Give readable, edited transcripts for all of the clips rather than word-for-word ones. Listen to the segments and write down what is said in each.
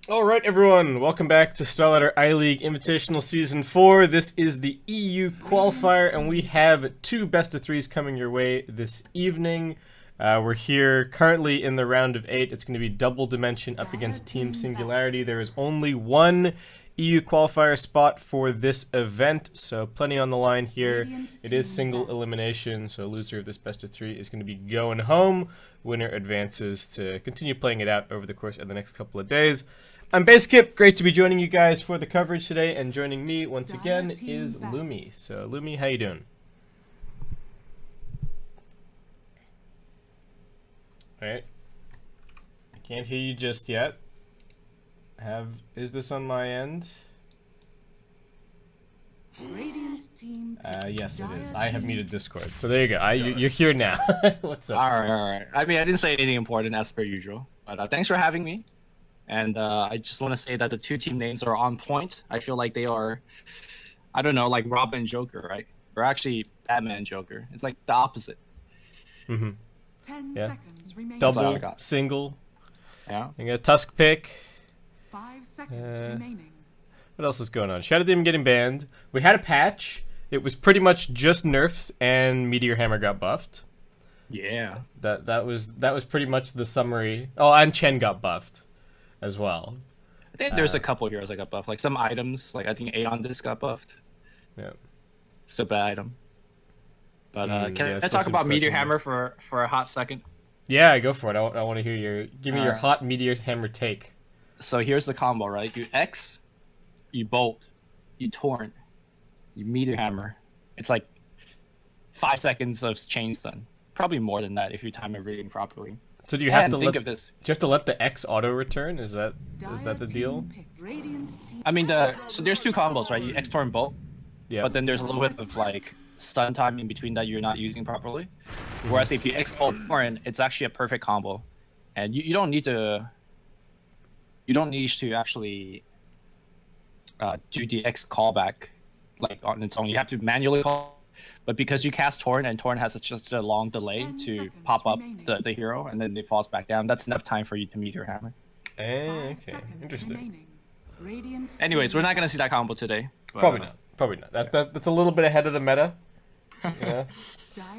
Alright everyone, welcome back to StarLadder I-League Invitational Season 4. This is the EU Qualifier, and we have two best of threes coming your way this evening. We're here currently in the round of 8. It's going to be double dimension up against Team Singularity. There is only one EU Qualifier spot for this event, so plenty on the line here. It is single elimination, so loser of this best of 3 is going to be going home. Winner advances to continue playing it out over the course of the next couple of days. I'm Basekip, great to be joining you guys for the coverage today, and joining me once again is Lumi. So Lumi, how you doing? Alright. I can't hear you just yet. Is this on my end? Yes it is. I have muted Discord. So there you go. You're here now. What's up? Alright. I mean, I didn't say anything important as per usual, but thanks for having me. And I just want to say that the two team names are on point. I feel like they are, I don't know, like Robin and Joker, right? Or actually Batman and Joker. It's like the opposite. Mm-hmm. 10 seconds remaining. Double, single. Yeah. I got a Tusk pick. 5 seconds remaining. What else is going on? Shadow Demon getting banned. We had a patch. It was pretty much just nerfs, and Meteor Hammer got buffed. Yeah. That was pretty much the summary. Oh, and Chen got buffed as well. I think there's a couple heroes that got buffed. Like some items, like I think Aeon Disc got buffed. Yeah. It's a bad item. But can I still talk about seems Meteor questionable. Hammer for a hot second? Yeah, go for it. I want to hear give me your hot Meteor Hammer take. So here's the combo, right? You X, you Bolt, you Torrent, you Meteor Hammer. It's like 5 seconds of chain stun. Probably more than that if you time everything properly. So do you have And to think let of this. do you have to let the X auto return? Is that the deal? I mean, so there's two combos, right? You X Torrent Bolt, Yeah. but then there's a little bit of like stun time in between that you're not using properly. Whereas if you X Bolt Torrent, it's actually a perfect combo, and you don't need to. You don't need to actually do the X callback like on its own. You have to manually call. But because you cast Torrent and Torrent has such a long delay to pop up the hero and then it falls back down, that's enough time for you to Meteor Hammer. Okay, interesting. Anyways, we're not gonna see that combo today. But, Probably not. Probably not. That's a little bit ahead of the meta. Yeah.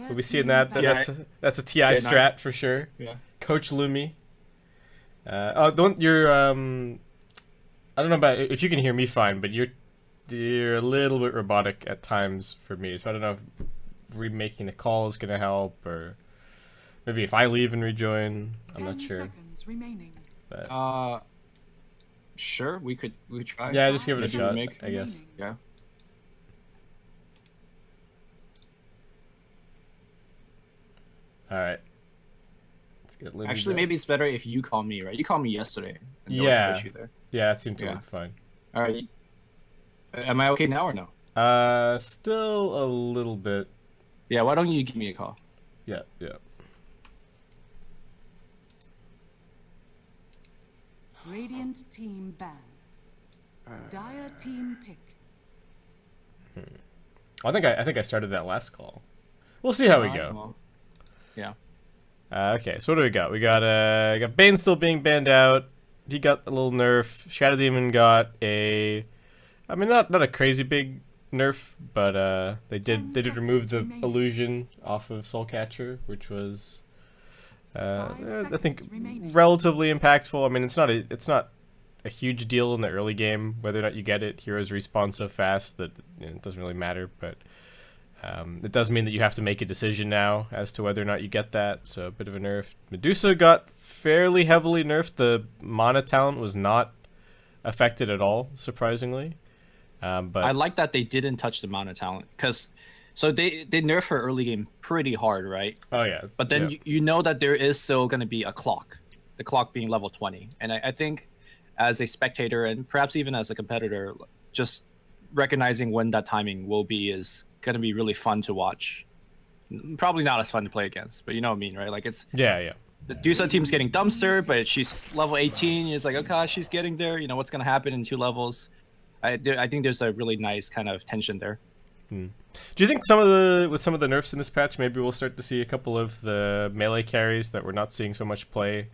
We'll be seeing that. That's a TI strat for sure. Yeah. Coach Lumi. The one you're I don't know about if you can hear me fine, but you're a little bit robotic at times for me. So I don't know if remaking the call is gonna help, or maybe if I leave and rejoin. I'm not sure. But, sure, we could try. Yeah, just give it a If you shot, make- I guess. Yeah. All right. Let's get Lumi Actually, going. maybe it's better if you call me, right? You called me yesterday. And there Yeah. was an issue there. Yeah, that seemed to Yeah. work fine. All right. Am I okay now or no? Still a little bit. Yeah. Why don't you give me a call? Yeah, yeah. Radiant team ban. Dire team pick. I think I started that last call. We'll see how we Alright, go. well, yeah. Okay, so what do we got? We got Bane still being banned out. He got a little nerf. Shadow Demon got I mean, not a crazy big nerf, but they did remove the illusion off of Soulcatcher, which was I think relatively impactful. I mean, it's not a huge deal in the early game whether or not you get it. Heroes respawn so fast that it doesn't really matter, but it does mean that you have to make a decision now as to whether or not you get that, so a bit of a nerf. Medusa got fairly heavily nerfed. The mana talent was not affected at all, surprisingly. But I like that they didn't touch the mana talent because, so they nerf her early game pretty hard, right? oh yeah, But then you know that there is still going to be a clock, the clock being level 20, and I think as a spectator and perhaps even as a competitor, just recognizing when that timing will be is going to be really fun to watch. Probably not as fun to play against, but you know what I mean, right? Like it's yeah. the Dusa team's getting dumpster, but she's level 18. It's like, okay, she's getting there. You know what's going to happen in 2 levels. I think there's a really nice kind of tension there. Do you think with some of the nerfs in this patch, maybe we'll start to see a couple of the melee carries that we're not seeing so much play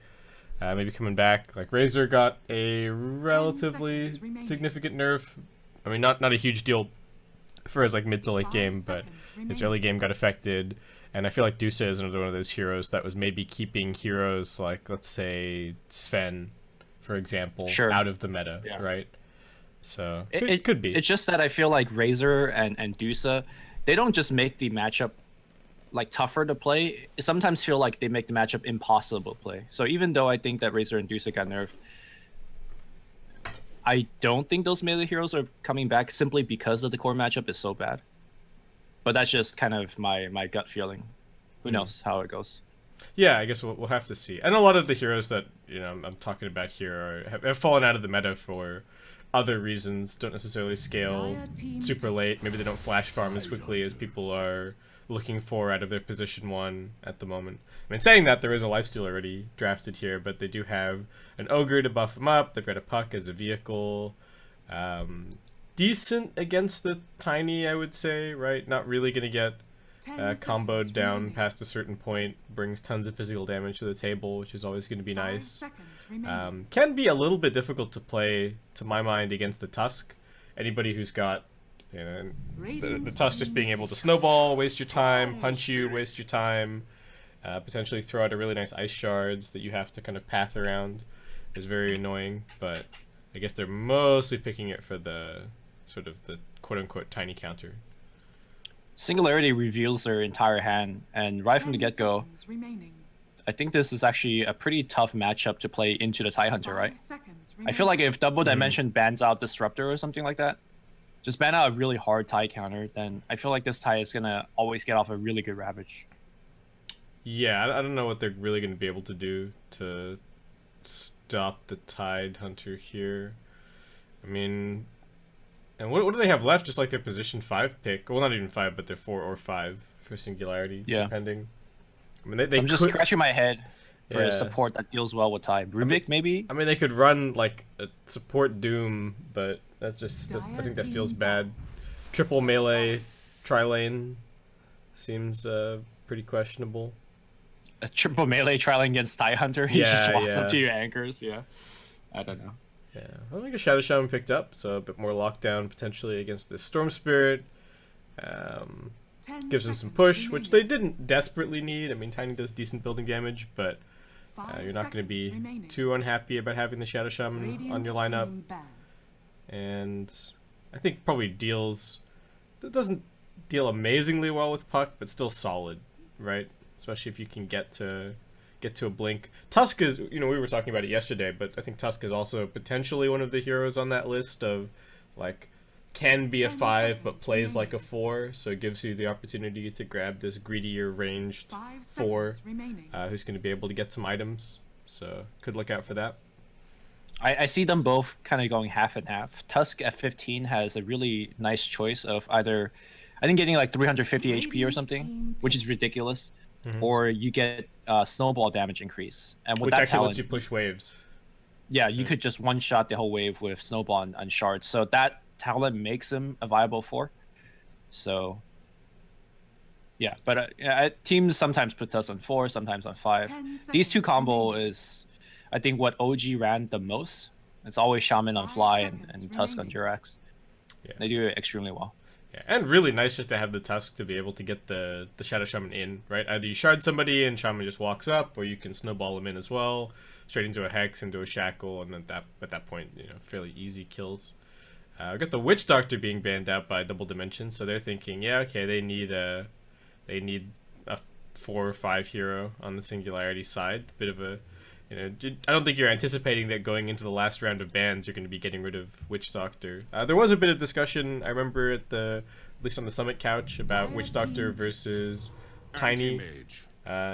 Maybe coming back. Like Razor got a relatively seconds remaining. significant nerf. I mean, not a huge deal for his like mid to late 5 game, but seconds his remaining. early game got affected. And I feel like Dusa is another one of those heroes that was maybe keeping heroes like, let's say, Sven, for example, Sure. out of the meta, Yeah. right? So It could be. It's just that I feel like Razor and Dusa, they don't just make the matchup like tougher to play. I sometimes feel like they make the matchup impossible to play. So even though I think that Razor and Dusa got nerfed, I don't think those melee heroes are coming back simply because of the core matchup is so bad. But that's just kind of my gut feeling. Who knows how it goes? Yeah, I guess we'll have to see. And a lot of the heroes that I'm talking about here have fallen out of the meta for other reasons. Don't necessarily scale Dire team super late. Maybe they don't flash farm as quickly as people are looking for out of their position 1 at the moment. I mean, saying that, there is a lifesteal already drafted here, but they do have an ogre to buff them up. They've got a puck as a vehicle. Decent against the tiny, I would say, right? Not really going to get 10 comboed seconds down remaining. past a certain point. Brings tons of physical damage to the table, which is always going to be 5 nice. seconds remaining. Can be a little bit difficult to play, to my mind, against the Tusk. Anybody who's got the Tusk just being able to snowball, waste your time, punch you, waste your time, potentially throw out a really nice ice shards that you have to kind of path around is very annoying. But I guess they're mostly picking it for the sort of the quote-unquote tiny counter. Singularity reveals their entire hand, and right from the 10 get-go, seconds remaining. I think this is actually a pretty tough matchup to play into the Tie Hunter, 5 right? seconds I feel like remaining. if Double Dimension bans out Disruptor or something like that, just ban out a really hard tie counter, then I feel like this tie is gonna always get off a really good Ravage. Yeah, I don't know what they're really going to be able to do to stop the Tide Hunter here. I mean, and what do they have left? Just like their position 5 pick. Well, not even 5, but their 4 or 5 for Singularity, Yeah. depending. I mean, they I'm just could, scratching my head for Yeah. a support that deals well with tie. Rubik, maybe? I mean, they could run like a support Doom, but that's just I think that feels bad. Triple melee, tri-lane seems pretty questionable. A triple melee trialing against Tie Hunter, he just Yeah, walks yeah. up to your anchors, yeah. I don't know. Yeah, I think a Shadow Shaman picked up, so a bit more lockdown potentially against this Storm Spirit. 10 Gives them some seconds push, which remaining. they didn't desperately need. I mean, Tiny does decent building damage, but 5 you're not going to be seconds remaining. too unhappy about having the Shadow Shaman Radiant on your lineup. team ban. And I think probably that doesn't deal amazingly well with Puck, but still solid, right? Especially if you can get to a blink. Tusk is, we were talking about it yesterday, but I think Tusk is also potentially one of the heroes on that list of like can be a 10 5 but seconds plays like a remaining. 4, so it gives you the opportunity to grab this greedier ranged 5 4 seconds remaining. who's going to be able to get some items. So could look out for that. I see them both kind of going half and half. Tusk at 15 has a really nice choice of either, I think, getting like 350 HP or Radiant something, team which is ridiculous, Mhm. or you get snowball damage increase. And with Which that actually talent, lets you push waves. yeah, you could just one-shot the whole wave with snowball on shards. So that talent makes him a viable 4. So, yeah, but teams sometimes put us on 4, sometimes on 5. 10 These two seconds combo remaining. is, I think, what OG ran the most. It's always Shaman on 5 Fly seconds and Tusk on remaining. Jirax. Yeah. They do it extremely well. Yeah, and really nice just to have the Tusk to be able to get the Shadow Shaman in, right? Either you shard somebody and Shaman just walks up, or you can snowball him in as well, straight into a Hex, into a Shackle, and then at that point, fairly easy kills. We've got the Witch Doctor being banned out by Double Dimension, so they're thinking, yeah, okay, they need a 4 or 5 hero on the Singularity side. Bit of a, I don't think you're anticipating that going into the last round of bans, you're going to be getting rid of Witch Doctor. There was a bit of discussion, I remember, at least on the Summit couch, about Witch Doctor versus Tiny, Anti-mage.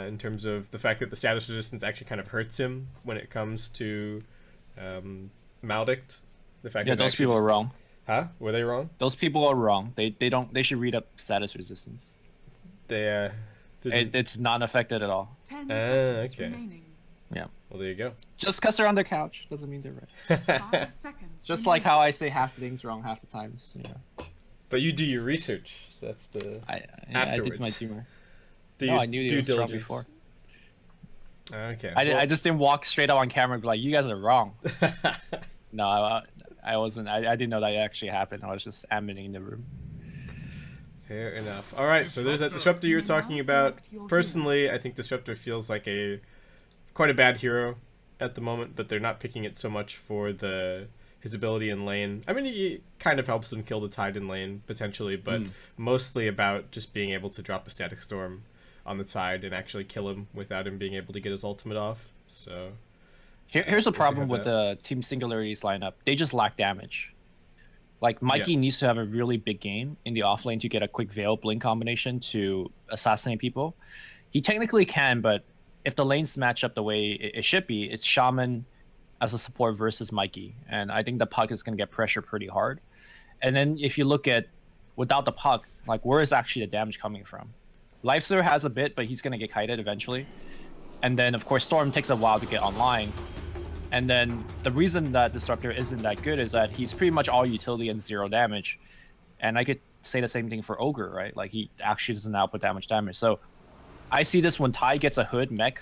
in terms of the fact that the status resistance actually kind of hurts him when it comes to Maldict. The fact Yeah, that those people are wrong. Huh? Were they wrong? Those people are wrong. They should read up status resistance. They It's not affected at all. 10 seconds okay. remaining. Yeah. Well, there you go. Just because they're on their couch doesn't mean they're right. 5 seconds Just remaining. like how I say half the things wrong half the times. Yeah. But you do your research. That's the I did Afterwards. my humor. do No, your I knew due he was strong diligence. before. Okay. I just didn't walk straight out on camera and be like, you guys are wrong. No, I wasn't. I didn't know that actually happened. I was just admitting in the room. Fair enough. All right, so there's that Disruptor you were talking about. Personally, I think Disruptor feels like quite a bad hero at the moment, but they're not picking it so much for his ability in lane. I mean, he kind of helps them kill the Tide in lane, potentially, but mostly about just being able to drop a Static Storm on the Tide and actually kill him without him being able to get his ultimate off. So Here's the problem with the Team Singularity's lineup. They just lack damage. Like, Mikey needs to have a really big game in the off lane to get a quick Veil Blink combination to assassinate people. He technically can, but if the lanes match up the way it should be, it's Shaman as a support versus Mikey. And I think the puck is going to get pressure pretty hard. And then if you look at, without the puck, like, where is actually the damage coming from? Lifestealer has a bit, but he's going to get kited eventually. And then, of course, Storm takes a while to get online. And then the reason that Disruptor isn't that good is that he's pretty much all utility and 0 damage. And I could say the same thing for Ogre, right? Like, he actually doesn't output that much damage. So I see this when Ty gets a hood mech,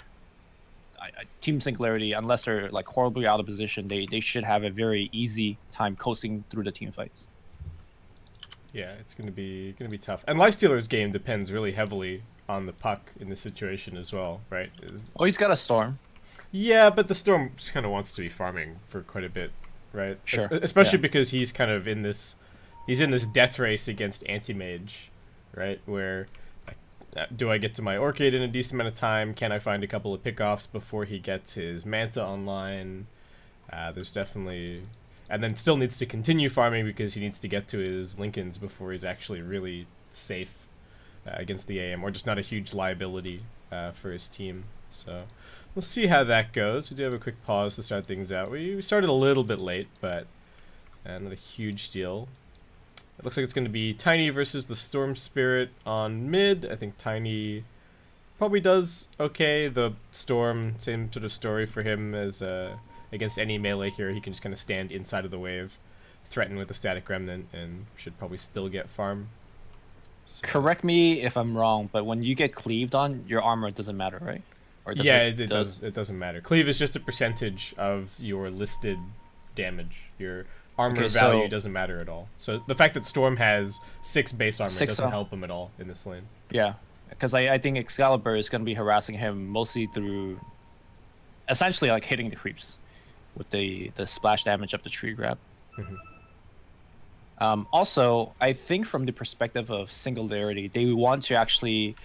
Team Singularity, unless they're like horribly out of position, they should have a very easy time coasting through the team fights. Yeah, it's gonna be tough. And Lifestealer's game depends really heavily on the puck in this situation as well, right? Oh, he's got a Storm. Yeah, but the Storm just kind of wants to be farming for quite a bit, right? Sure. Especially because he's kind of in this death race against Anti-Mage, right? Where do I get to my Orchid in a decent amount of time? Can I find a couple of pickoffs before he gets his Manta online? There's definitely... And then still needs to continue farming because he needs to get to his Lincolns before he's actually really safe against the AM, or just not a huge liability for his team. So we'll see how that goes. We do have a quick pause to start things out. We started a little bit late, but not a huge deal. It looks like it's going to be Tiny versus the Storm Spirit on mid. I think Tiny probably does okay. The Storm, same sort of story for him as against any melee here. He can just kind of stand inside of the wave, threaten with a Static Remnant, and should probably still get farm. So. Correct me if I'm wrong, but when you get cleaved on, your armor doesn't matter, right? Or does it does. It doesn't matter. Cleave is just a percentage of your listed damage. Your armor value doesn't matter at all. So the fact that Storm has 6 base armor doesn't help him at all in this lane. Yeah, because I think Excalibur is going to be harassing him mostly through essentially like hitting the creeps with the splash damage of the tree grab. Also, I think from the perspective of Singularity, they want to actually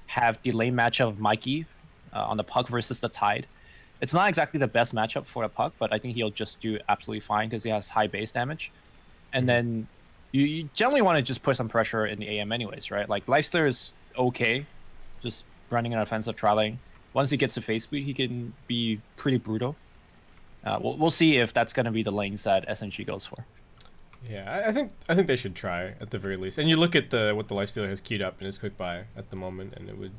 have the lane matchup of Mikey on the puck versus the Tide. It's not exactly the best matchup for the puck, but I think he'll just do absolutely fine because he has high base damage. And then you generally want to just put some pressure in the AM anyways, right? Like, Lifestealer is okay, just running an offensive tri lane. Once he gets to face speed, he can be pretty brutal. We'll see if that's going to be the lanes that SNG goes for. Yeah, I think they should try at the very least. And you look at what the Lifestealer has queued up in his quick buy at the moment, and it would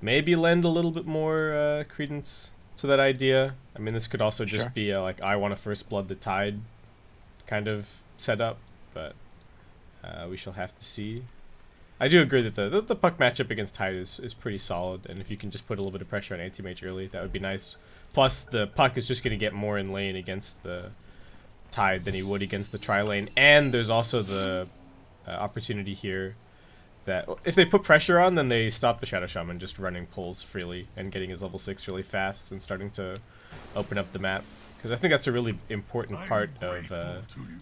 maybe lend a little bit more credence to that idea. I mean, this could also just be a, like, I want to first blood the Tide kind of setup, but we shall have to see. I do agree that the puck matchup against Tide is pretty solid, and if you can just put a little bit of pressure on Anti-Mage early, that would be nice. Plus, the puck is just going to get more in lane against the Tide than he would against the tri-lane, and there's also the opportunity here that if they put pressure on, then they stop the Shadow Shaman just running pulls freely and getting his level 6 really fast and starting to open up the map. Because I think that's a really important part of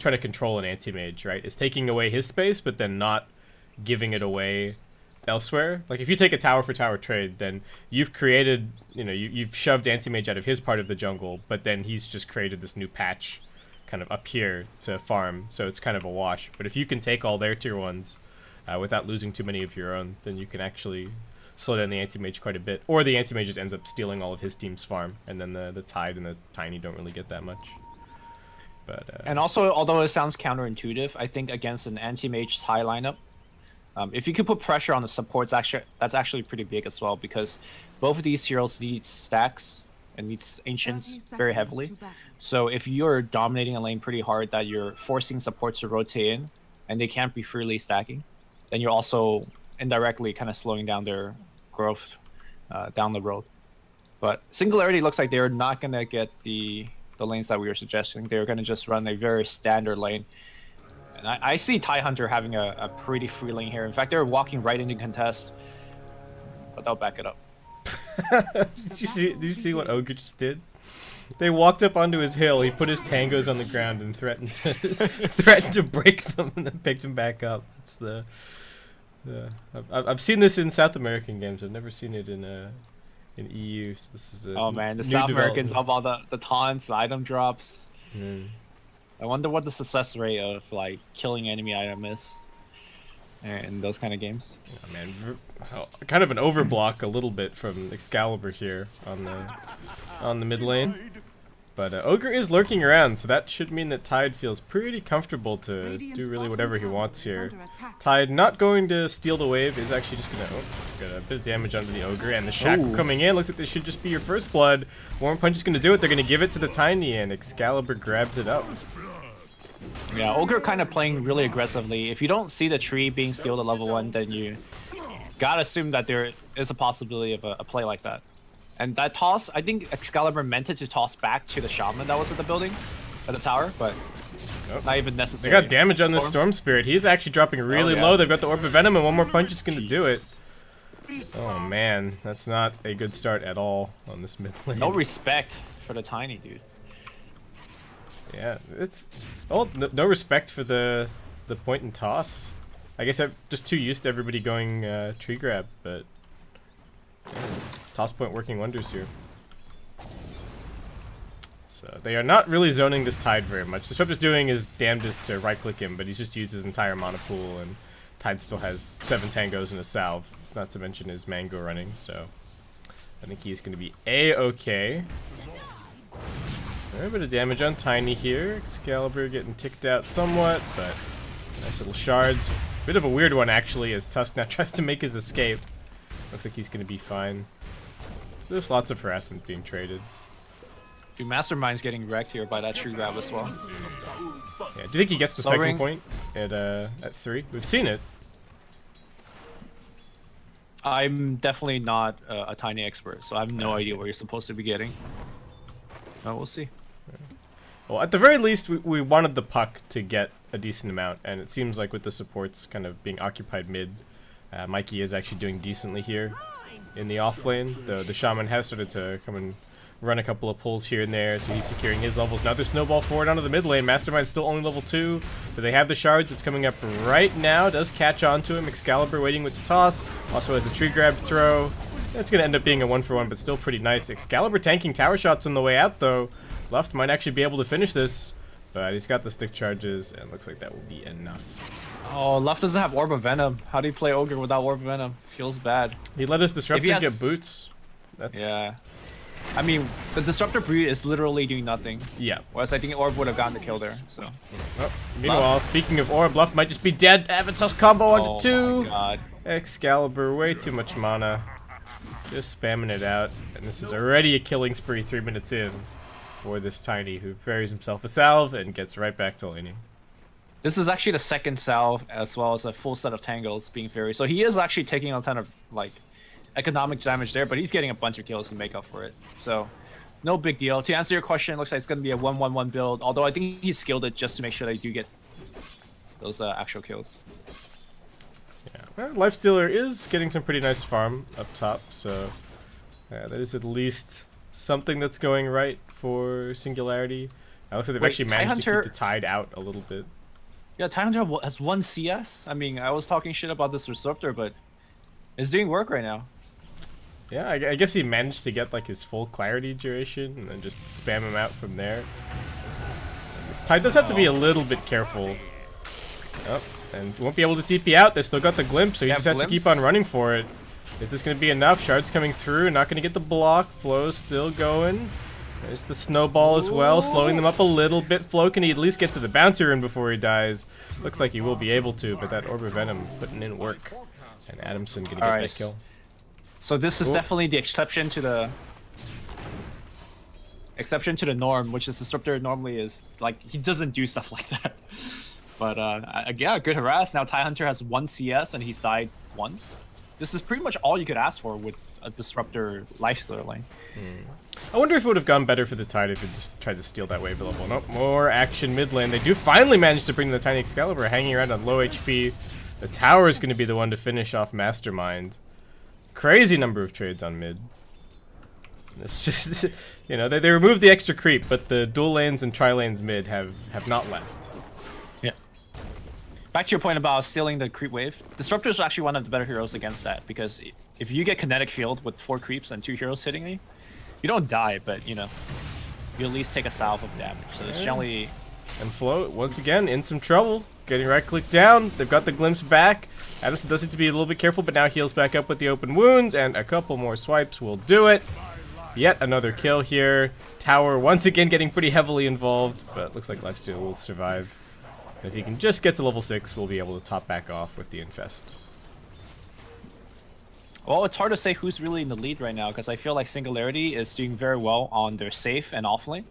trying to control an Anti-Mage, right? Is taking away his space, but then not giving it away elsewhere. Like, if you take a tower for tower trade, then you've created, you've shoved Anti-Mage out of his part of the jungle, but then he's just created this new patch kind of up here to farm, so it's kind of a wash. But if you can take all their tier 1s without losing too many of your own, then you can actually slow down the Anti-Mage quite a bit. Or the Anti-Mage just ends up stealing all of his team's farm, and then the Tide and the Tiny don't really get that much. But and also, although it sounds counterintuitive, I think against an Anti-Mage Tide lineup, if you could put pressure on the supports, that's actually pretty big as well, because both of these heroes need stacks and needs Ancients very heavily. So if you're dominating a lane pretty hard, that you're forcing supports to rotate in, and they can't be freely stacking, then you're also indirectly kind of slowing down their growth down the road. But Singularity looks like they're not gonna get the lanes that we were suggesting. They're gonna just run a very standard lane. And I see Tidehunter having a pretty free lane here. In fact, they're walking right into contest. But they'll back it up. Did you see what Ogre just did? They walked up onto his hill, he put his tangos on the ground and threatened to threatened to break them and then picked them back up. It's I've seen this in South American games. I've never seen it in EU. So this is a Oh man, the new South Americans development. have all the taunts, the item drops. Mm. I wonder what the success rate of like killing enemy item is in those kind of games. Oh, man, kind of an overblock a little bit from Excalibur here on the mid lane. But Ogre is lurking around, so that should mean that Tide feels pretty comfortable to do really whatever he wants here. Tide not going to steal the wave, is actually just gonna get a bit of damage onto the Ogre, and the Shackle coming in. Looks like this should just be your first blood. Warm Punch is gonna do it. They're gonna give it to the Tiny, and Excalibur grabs it up. Yeah, Ogre kind of playing really aggressively. If you don't see the tree being scaled at level 1, then you gotta assume that there is a possibility of a play like that. And that toss, I think Excalibur meant it to toss back to the Shaman that was at the building, at the tower, but not even They necessary. got damage on the Storm Spirit. He's actually dropping really low. They've got the Orb of Venom, and one more punch is going to do it. Oh man, that's not a good start at all on this mid lane. No respect for the Tiny, dude. Yeah, it's no respect for the point and toss. I guess I'm just too used to everybody going tree grab, but yeah, toss point working wonders here. So they are not really zoning this Tide very much. Disruptor's doing his damnedest to right click him, but he's just used his entire mana pool, and Tide still has 7 tangos and a salve, not to mention his mango running. So I think he's going to be a-okay. A bit of damage on Tiny here. Excalibur getting ticked out somewhat, but nice little shards. Bit of a weird one, actually, as Tusk now tries to make his escape. Looks like he's going to be fine. There's lots of harassment being traded. Dude, Mastermind's getting wrecked here by that tree grab as well. Yeah, do you think he gets the Soul second Ring. point at 3? We've seen it. I'm definitely not a Tiny expert, so I have no idea what you're supposed to be getting. We'll see. Well, at the very least, we wanted the puck to get a decent amount, and it seems like with the supports kind of being occupied mid, Mikey is actually doing decently here in the off lane. The Shaman has started to come and run a couple of pulls here and there, so he's securing his levels. Now they snowball forward onto the mid lane. Mastermind's still only level 2, but they have the shard that's coming up right now. Does catch on to him. Excalibur waiting with the toss. Also has the tree grab throw. It's going to end up being a 1-for-1, but still pretty nice. Excalibur tanking tower shots on the way out, though. Luft might actually be able to finish this, but he's got the stick charges, and it looks like that will be enough. Oh, Left doesn't have Orb of Venom. How do you play Ogre without Orb of Venom? Feels bad. He let his Disruptor has- get boots. That's Yeah. I mean, the Disruptor Breed is literally doing nothing. Yeah. Whereas I think Orb would have gotten the kill there, so. Oh, meanwhile, speaking of Orb, Luft might just be dead. Avatar's combo onto Oh 2. my god. Excalibur, way too much mana. Just spamming it out. And this is already a killing spree 3 minutes in for this Tiny, who buries himself a salve and gets right back to laning. This is actually the second salve as well as a full set of tangles being fairy. So he is actually taking a ton of like economic damage there, but he's getting a bunch of kills to make up for it. So no big deal. To answer your question, it looks like it's going to be a 1-1-1 build, although I think he skilled it just to make sure they do get those actual kills. Yeah. Well, Lifestealer is getting some pretty nice farm up top, so that is at least something that's going right for Singularity. It looks like they've Wait, actually managed to Tidehunter- keep the Tide out a little bit. Yeah, Tidehunter has 1 CS. I mean, I was talking shit about this Disruptor, but it's doing work right now. Yeah, I guess he managed to get like his full clarity duration and then just spam him out from there. This Tide does have to be a little bit careful. Oh, and won't be able to TP out. They've still got the glimpse, so he Yeah, just has to glimpse. keep on running for it. Is this going to be enough? Shard's coming through, not going to get the block. Flow's still going. There's the snowball as well, slowing them up a little bit. Flo, can he at least get to the bounty rune before he dies? Looks like he will be able to, but that Orb of Venom putting in work. And Adamson going to get Alright. that kill. So this is definitely the exception to the norm, which is Disruptor normally is like he doesn't do stuff like that. But yeah, good harass. Now Tidehunter has 1 CS and he's died once. this is pretty much all you could ask for with a disruptor lifestealer lane. I wonder if it would have gone better for the Tide if it just tried to steal that wave level. Nope, more action mid lane. They do finally manage to bring the Tiny Excalibur hanging around on low HP. The tower is going to be the one to finish off Mastermind. Crazy number of trades on mid. It's just, you know, they removed the extra creep, but the dual lanes and tri lanes mid have not left. Yeah. Back to your point about stealing the creep wave, Disruptor's actually one of the better heroes against that, because if you get kinetic field with 4 creeps and 2 heroes hitting you, you don't die, but you know, you at least take a salve of damage. So it's generally. And Float, once again, in some trouble. Getting right-clicked down. They've got the glimpse back. Adamson does need to be a little bit careful, but now heals back up with the open wounds, and a couple more swipes will do it. Yet another kill here. Tower once again getting pretty heavily involved, but looks like Lifesteal will survive. And if he can just get to level 6, we'll be able to top back off with the Infest. Well, it's hard to say who's really in the lead right now, because I feel like Singularity is doing very well on their safe and off lane,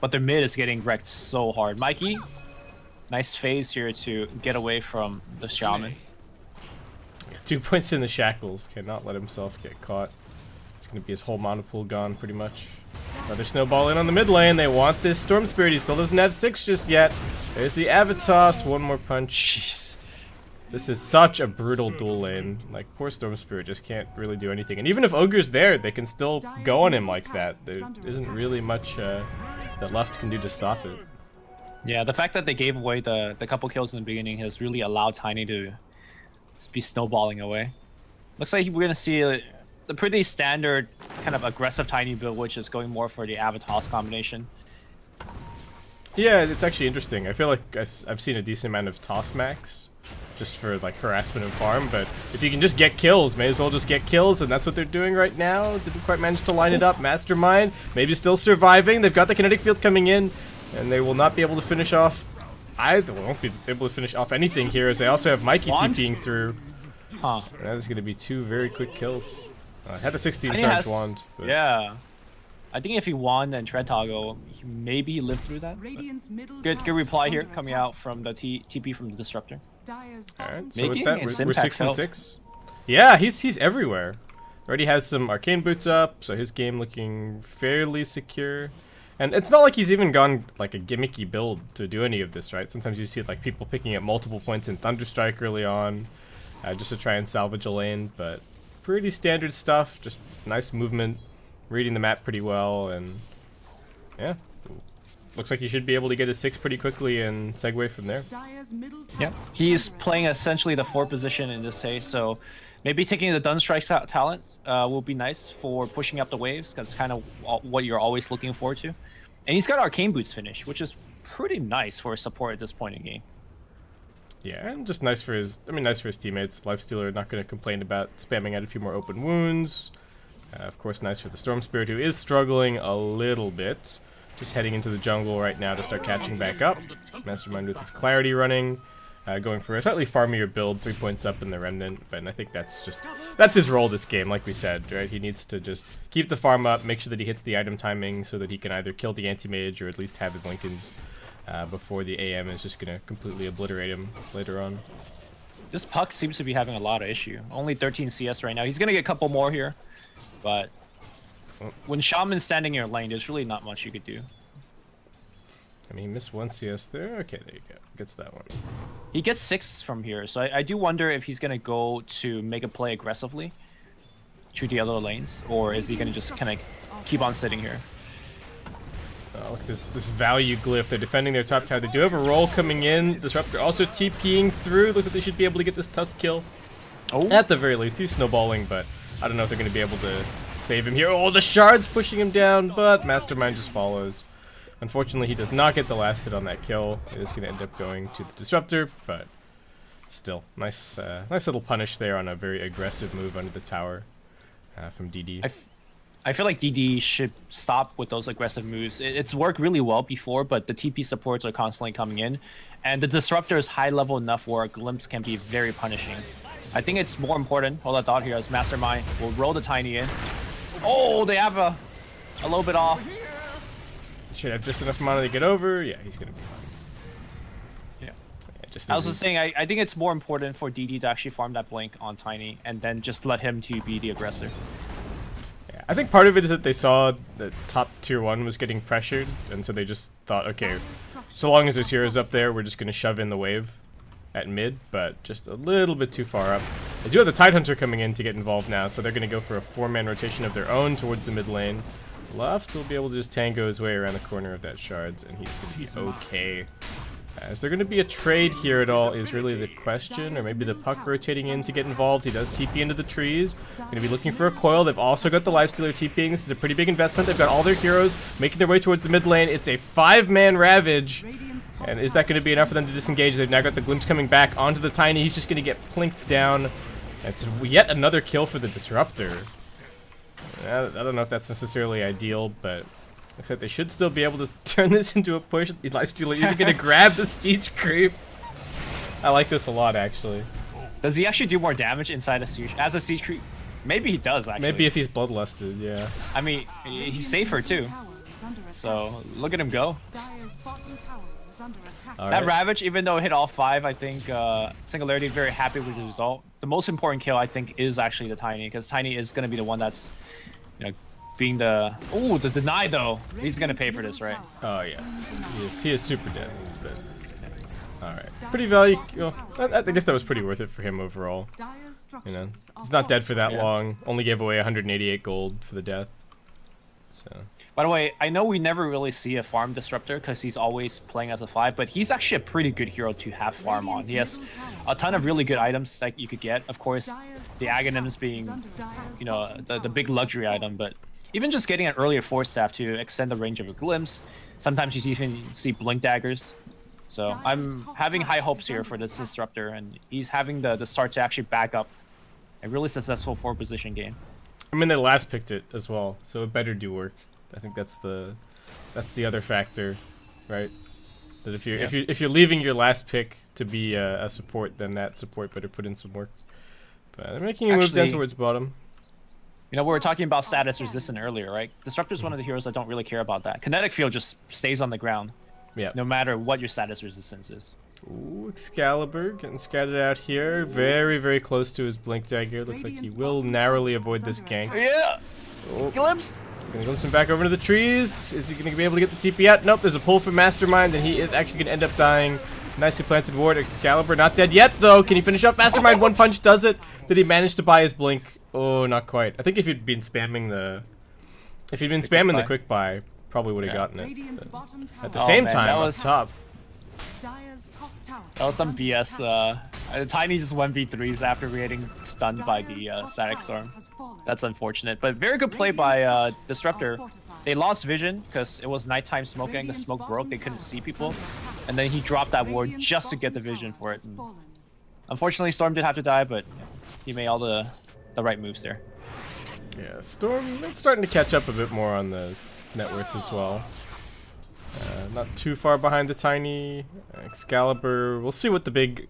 but their mid is getting wrecked so hard. Mikey, nice phase here to get away from the Shaman. 2 points in the shackles. Cannot let himself get caught. It's going to be his whole mana pool gone, pretty much. Another snowball in on the mid lane. They want this Storm Spirit. He still doesn't have 6 just yet. There's the Avatos. One more punch. Jeez. This is such a brutal dual lane. Like, poor Storm Spirit just can't really do anything. And even if Ogre's there, they can still go on him like that. There isn't really much that left can do to stop it. Yeah, the fact that they gave away the couple kills in the beginning has really allowed Tiny to be snowballing away. Looks like we're going to see a pretty standard kind of aggressive Tiny build, which is going more for the Avatos combination. Yeah, it's actually interesting. I feel like I've seen a decent amount of toss max just for like harassment and farm, but if you can just get kills, may as well just get kills, and that's what they're doing right now. Didn't quite manage to line it up. Mastermind maybe still surviving. They've got the kinetic field coming in, and they will not be able to finish off either. Won't be able to finish off anything here, as they also have Mikey TPing through. Huh. And that is going to be 2 very quick kills. Had a 16 Tiny charge wand. But yeah. I think if he won and Tread Toggle, maybe he lived through that. Good reply here coming out from the TP from the Disruptor. Alright, so Making with that, his we're impact 6 and felt. 6. Yeah, he's everywhere. Already has some arcane boots up, so his game looking fairly secure. And it's not like he's even gone like a gimmicky build to do any of this, right? Sometimes you see like people picking at multiple points in Thunderstrike early on, just to try and salvage a lane, but pretty standard stuff. Just nice movement, reading the map pretty well, and yeah. Looks like he should be able to get his 6 pretty quickly and segue from there. Yep. He's playing essentially the 4 position in this case, so maybe taking the Dunstrike talent will be nice for pushing up the waves, because it's kind of what you're always looking forward to. And he's got Arcane Boots finish, which is pretty nice for a support at this point in game. Yeah, and just nice for his, nice for his teammates. Lifestealer not going to complain about spamming out a few more open wounds. Of course, nice for the Storm Spirit, who is struggling a little bit. Just heading into the jungle right now to start catching back up. Mastermind with his Clarity running. Going for a slightly farmier build, 3 points up in the Remnant. But I think that's his role this game, like we said, right? He needs to just keep the farm up, make sure that he hits the item timing so that he can either kill the anti-mage or at least have his Lincolns before the AM is just going to completely obliterate him later on. This Puck seems to be having a lot of issue. Only 13 CS right now. He's going to get a couple more here, but when Shaman's standing in your lane, there's really not much you could do. I mean, he missed 1 CS there. Okay, there you go. Gets that one. He gets 6 from here, so I do wonder if he's going to go to make a play aggressively to the other lanes, or is he going to just kind of keep on sitting here? Look at this value glyph. They're defending their top tower. They do have a roll coming in. Disruptor also TPing through. Looks like they should be able to get this Tusk kill. Oh. At the very least. He's snowballing, but I don't know if they're going to be able to save him here. Oh, the shard's pushing him down, but Mastermind just follows. Unfortunately, he does not get the last hit on that kill. It is going to end up going to the Disruptor, but still, nice little punish there on a very aggressive move under the tower from DD. I feel like DD should stop with those aggressive moves. It's worked really well before, but the TP supports are constantly coming in, and the Disruptor is high level enough where Glimpse can be very punishing. I think it's more important, hold that thought here, as Mastermind will roll the Tiny in. Oh, they have a little bit off. Should have just enough mana to get over. Yeah, he's gonna be fine. Yeah. Just I was easy. just saying, I think it's more important for DD to actually farm that blink on Tiny and then just let him to be the aggressor. Yeah, I think part of it is that they saw that top tier 1 was getting pressured, and so they just thought, okay, so long as there's heroes up there, we're just going to shove in the wave at mid, but just a little bit too far up. They do have the Tidehunter coming in to get involved now, so they're going to go for a 4-man rotation of their own towards the mid lane. Left will be able to just tango his way around the corner of that shards, and he's going to be okay. Is there going to be a trade here at all is really the question, or maybe the puck rotating in to get involved. He does TP into the trees. Going to be looking for a coil. They've also got the Lifestealer TPing. This is a pretty big investment. They've got all their heroes making their way towards the mid lane. It's a 5-man Ravage. And is that going to be enough for them to disengage? They've now got the Glimpse coming back onto the Tiny. He's just going to get plinked down. It's yet another kill for the Disruptor. I don't know if that's necessarily ideal, but looks like they should still be able to turn this into a push. The Lifestealer even going to grab the Siege Creep. I like this a lot, actually. Does he actually do more damage inside a siege as a siege creep? Maybe he does actually. Maybe if he's bloodlusted, yeah. I mean, he's safer too. So look at him go. All That right. Ravage, even though it hit all 5, I think Singularity is very happy with the result. The most important kill, I think, is actually the Tiny, because Tiny is going to be the one that's, you know, being the... Ooh, the deny, though. He's going to pay for this, right? Oh, yeah. He is super dead. But... Alright. Pretty value... Well, I guess that was pretty worth it for him overall. You know, he's not dead for that long. Only gave away 188 gold for the death. So... By the way, I know we never really see a farm disruptor because he's always playing as a 5, but he's actually a pretty good hero to have farm on. He has a ton of really good items that you could get. Of course, the Aghanims being, you know, the big luxury item, but even just getting an earlier Force Staff to extend the range of a Glimpse. Sometimes you even see Blink Daggers. So I'm having high hopes here for this Disruptor, and he's having the start to actually back up a really successful 4-position game. I mean, they last picked it as well, so it better do work. I think that's the other factor, right? That if you're leaving your last pick to be a support, then that support better put in some work. But they're making a move down towards bottom. You know, we were talking about status resistant earlier, right? Disruptor is one of the heroes that don't really care about that. Kinetic Field just stays on the ground, no matter what your status resistance is. Ooh, Excalibur getting scattered out here. Very, very close to his Blink Dagger. Looks like he will narrowly avoid this gank. Yeah! Oh. Glimpse! Gonna glimpse him back over to the trees. Is he gonna be able to get the TP out? Nope, there's a pull from Mastermind, and he is actually gonna end up dying. Nicely planted ward. Excalibur not dead yet, though. Can he finish up? Mastermind, one punch does it. Did he manage to buy his blink? Oh, not quite. I think if he'd been spamming the quick buy, probably would have gotten it. At the same time, that up was top. That was some BS. Tiny just 1v3s after getting stunned by the Static Storm. That's unfortunate, but very good play by Disruptor. They lost vision because it was nighttime smoking. The smoke broke. They couldn't see people. And then he dropped that ward just to get the vision for it. And unfortunately, Storm did have to die, but he made all the right moves there. Yeah, Storm it's starting to catch up a bit more on the net worth as well. Not too far behind the Tiny. Excalibur. We'll see what the big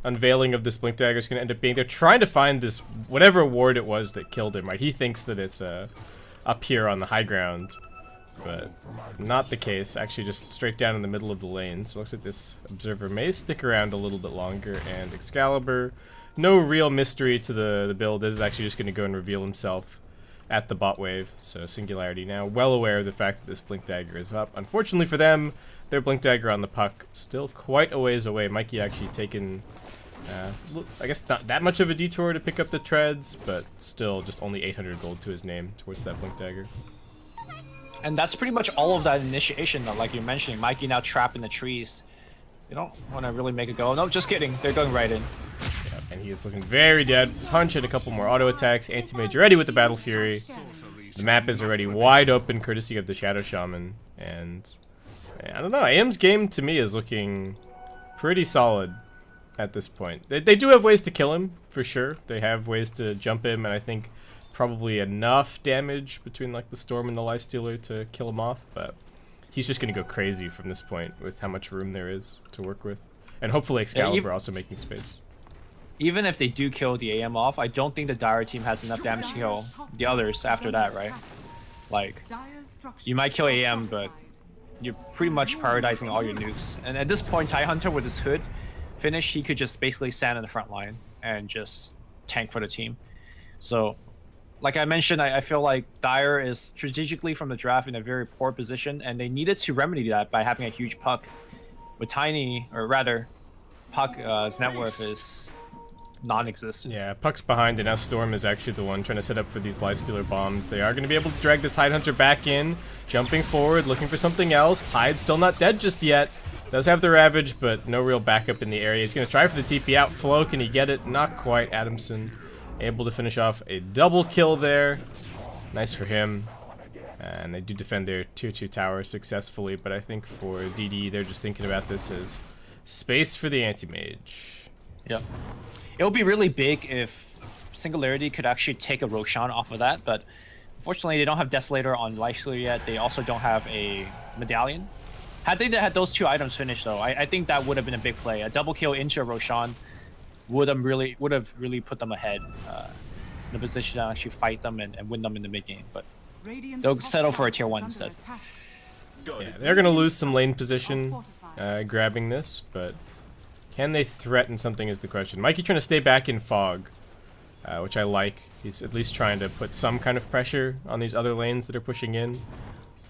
unveiling of this Blink Dagger is going to end up being. They're trying to find this, whatever ward it was that killed him, right? He thinks that it's up here on the high ground, but not the case. Actually, just straight down in the middle of the lane. So it looks like this Observer may stick around a little bit longer, and Excalibur, no real mystery to the build. This is actually just going to go and reveal himself at the bot wave. So Singularity now well aware of the fact that this Blink Dagger is up. Unfortunately for them, their Blink Dagger on the puck still quite a ways away. Mikey actually taken, I guess not that much of a detour to pick up the treads, but still just only 800 gold to his name towards that Blink Dagger. And that's pretty much all of that initiation, though, like you're mentioning. Mikey now trapped in the trees. They don't want to really make a go. No, just kidding. They're going right in. Yeah, and he is looking very dead. Punch and a couple more auto attacks. Anti-Mage ready with the Battle Fury. The map is already wide open courtesy of the Shadow Shaman. And I don't know, AM's game to me is looking pretty solid at this point. They do have ways to kill him, for sure. They have ways to jump him, and I think probably enough damage between like the Storm and the Lifestealer to kill him off, but he's just going to go crazy from this point with how much room there is to work with. And hopefully Excalibur also making space. Even if they do kill the AM off, I don't think the Dire team has enough damage to kill the others after that, right? Like, you might kill AM, but you're pretty much prioritizing all your nukes. And at this point, Tidehunter with his hood finish, he could just basically stand in the front line and just tank for the team. So, like I mentioned, I feel like Dire is strategically from the draft in a very poor position, and they needed to remedy that by having a huge puck. With Tiny, or rather, Puck's net worth is non-existent. Yeah, Puck's behind, and now Storm is actually the one trying to set up for these Lifestealer bombs. They are going to be able to drag the Tidehunter back in, jumping forward, looking for something else. Tide's still not dead just yet. Does have the Ravage, but no real backup in the area. He's going to try for the TP out. Flo, can he get it? Not quite. Adamson able to finish off a double kill there. Nice for him. And they do defend their tier 2 tower successfully, but I think for DD, they're just thinking about this as space for the anti-mage. Yep. It would be really big if Singularity could actually take a Roshan off of that, but unfortunately they don't have Desolator on Lifestealer yet. They also don't have a Medallion. Had they had those 2 items finished though, I think that would have been a big play. A double kill into a Roshan would have really put them ahead in a position to actually fight them and win them in the mid game. But they'll settle for a tier 1 instead. Yeah, they're going to lose some lane position grabbing this, but can they threaten something is the question. Mikey trying to stay back in Fog, which I like. He's at least trying to put some kind of pressure on these other lanes that are pushing in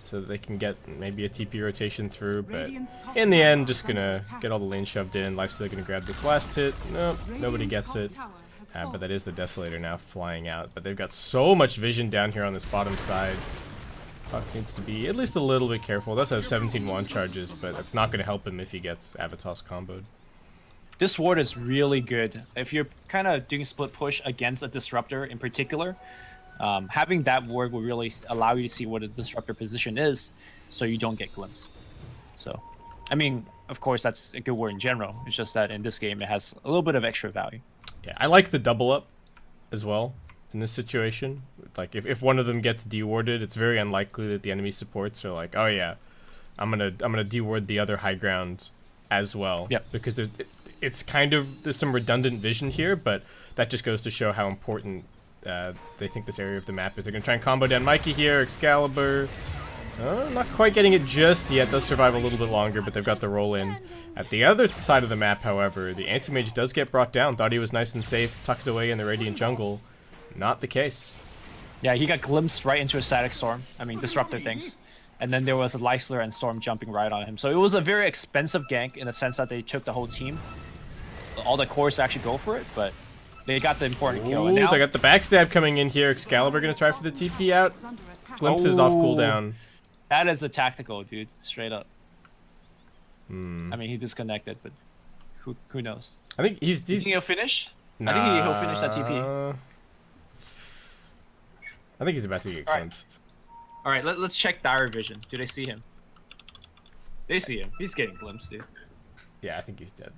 so that they can get maybe a TP rotation through, but in the end, just going to get all the lanes shoved in. Life's still going to grab this last hit. Nope, nobody gets it. But that is the Desolator now flying out. But they've got so much vision down here on this bottom side. Puck needs to be at least a little bit careful. Does have 17 wand charges, but that's not going to help him if he gets Avatos comboed. This ward is really good. If you're kind of doing split push against a disruptor in particular, having that ward will really allow you to see what a disruptor position is, so you don't get glimpsed. So, I mean, of course, that's a good ward in general. It's just that in this game, it has a little bit of extra value. Yeah, I like the double up as well in this situation. Like, if one of them gets dewarded, it's very unlikely that the enemy supports are like, oh yeah, I'm gonna deward the other high ground as well. Yep. Because there's some redundant vision here, but that just goes to show how important they think this area of the map is. They're gonna try and combo down Mikey here. Excalibur, not quite getting it just yet. Does survive a little bit longer, but they've got the roll in. At the other side of the map, however, the anti-mage does get brought down. Thought he was nice and safe, tucked away in the Radiant jungle. Not the case. Yeah, he got glimpsed right into a Static Storm. I mean, disruptor things. And then there was a Lifestealer and Storm jumping right on him. So it was a very expensive gank in the sense that they took the whole team. All the cores to actually go for it, but they got the important kill. And now they got the backstab coming in here. Excalibur gonna try for the TP out. Glimpses off cooldown. That is a tactical, dude. Straight up. I Hmm. mean, he disconnected, but who knows? I think You think he'll finish? Nah, I think he'll finish that TP. I think he's about to get glimpsed. All right, let's check Dire Vision. Do they see him? They see him. He's getting glimpsed, dude. Yeah, I think he's dead.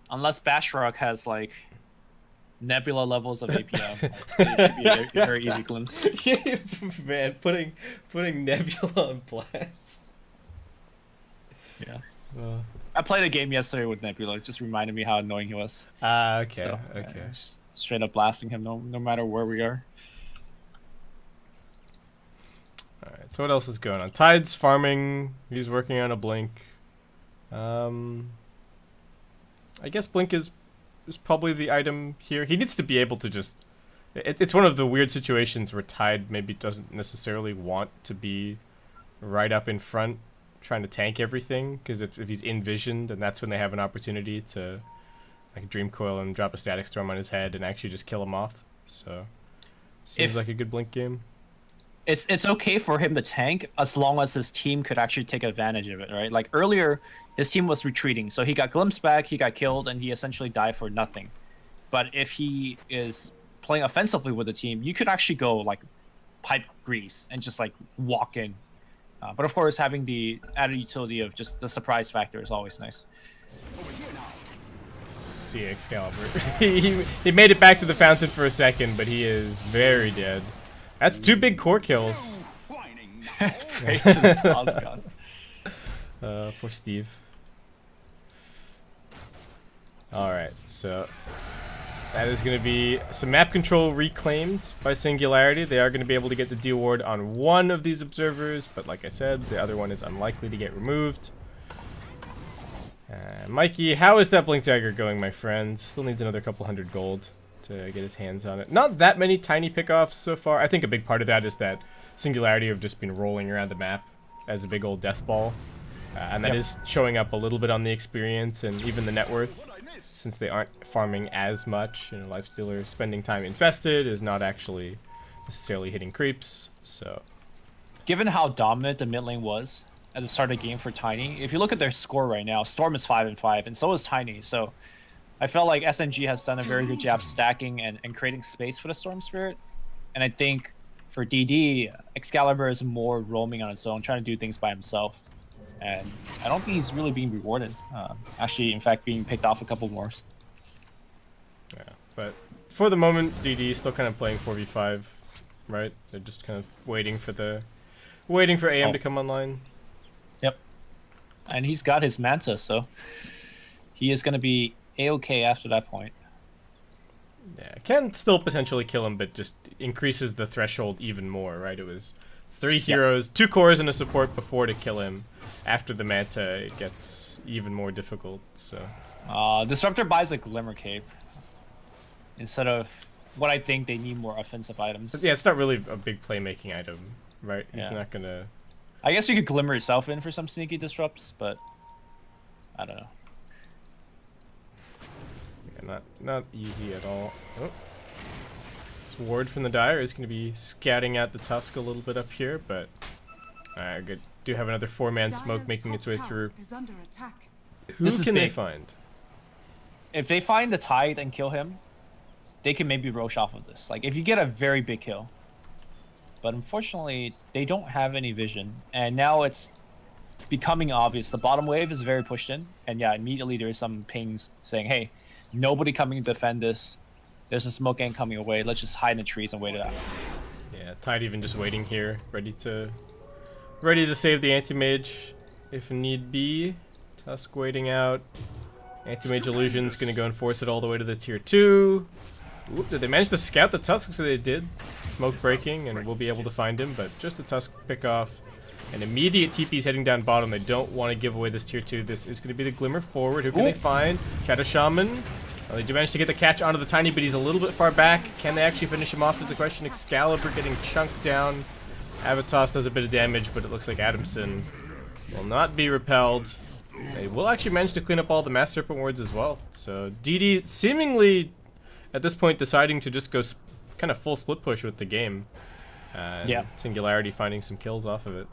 Unless Bashrok has like Nebula levels of APM, it should be a very easy glimpse. Man, putting Nebula on blast. Yeah. I played a game yesterday with Nebula. It just reminded me how annoying he was. Okay, So, okay. just straight up blasting him no matter where we are. Alright, so what else is going on? Tide's farming. He's working on a Blink. I guess Blink is probably the item here. He needs to be able to just... It's one of the weird situations where Tide maybe doesn't necessarily want to be right up in front trying to tank everything, because if he's in vision, then that's when they have an opportunity to like Dream Coil and drop a Static Storm on his head and actually just kill him off. So seems like a good Blink game. It's okay for him to tank as long as his team could actually take advantage of it, right? Like earlier, his team was retreating, so he got glimpsed back, he got killed, and he essentially died for nothing. But if he is playing offensively with the team, you could actually go like pipe grease and just like walk in. But of course, having the added utility of just the surprise factor is always nice. See Excalibur. he made it back to the fountain for a second, but he is very dead. That's 2 big core kills. Praise to the cause gods. Poor Steve. Alright, so that is going to be some map control reclaimed by Singularity. They are going to be able to get the D ward on one of these observers, but like I said, the other one is unlikely to get removed. Mikey, how is that Blink Dagger going, my friend? Still needs another couple hundred gold to get his hands on it. Not that many tiny pickoffs so far. I think a big part of that is that Singularity have just been rolling around the map as a big old death ball. And that is showing up a little bit on the experience and even the net worth, since they aren't farming as much. You know, Lifestealer spending time infested is not actually necessarily hitting creeps, so... Given how dominant the mid lane was at the start of the game for Tiny, if you look at their score right now, Storm is 5-5, and so is Tiny. So I felt like SNG has done a very good job stacking and creating space for the Storm Spirit. And I think for DD, Excalibur is more roaming on its own, trying to do things by himself. And I don't think he's really being rewarded. Actually, in fact, being picked off a couple more. Yeah, but for the moment, DD is still kind of playing 4v5, right? They're just kind of waiting for AM to come online. Yep. And he's got his Manta, so he is going to be A-okay after that point. Yeah, can still potentially kill him, but just increases the threshold even more, right? It was 3 heroes, 2 cores, and a support before to kill him. After the Manta, it gets even more difficult, so... Disruptor buys a Glimmer Cape instead of what I think they need more offensive items. But yeah, it's not really a big playmaking item, right? He's not gonna... I guess you could Glimmer yourself in for some sneaky disrupts, but I don't know. Yeah, not easy at all. Oh. This ward from the Dire is going to be scouting out the Tusk a little bit up here, but good. Do have another 4-man smoke Dire's making its way top through. tower is under attack. Who This is can they big. find? If they find the Tide and kill him, they can maybe Roche off of this. Like, if you get a very big kill. But unfortunately, they don't have any vision. And now it's becoming obvious. The bottom wave is very pushed in. And yeah, immediately there's some pings saying, hey, nobody coming to defend this. There's a smoke gang coming away. Let's just hide in the trees and wait it out. Yeah, Tide even just waiting here, ready to save the anti-mage if need be. Tusk waiting out. Anti-mage illusion's gonna go and force it all the way to the tier 2. Oop, did they manage to scout the Tusk? So they did. Smoke breaking, and we'll be able to find him, but just the Tusk pick off. An immediate TP's heading down bottom. They don't want to give away this tier 2. This is going to be the Glimmer forward. Who can they find? Shadow Shaman. They do manage to get the catch onto the Tiny, but he's a little bit far back. Can they actually finish him off is the question. Excalibur getting chunked down. Avatos does a bit of damage, but it looks like Adamson will not be repelled. They will actually manage to clean up all the Mass Serpent wards as well. So DD seemingly, at this point, deciding to just go kind of full split push with the game. Yeah. Singularity finding some kills off of it.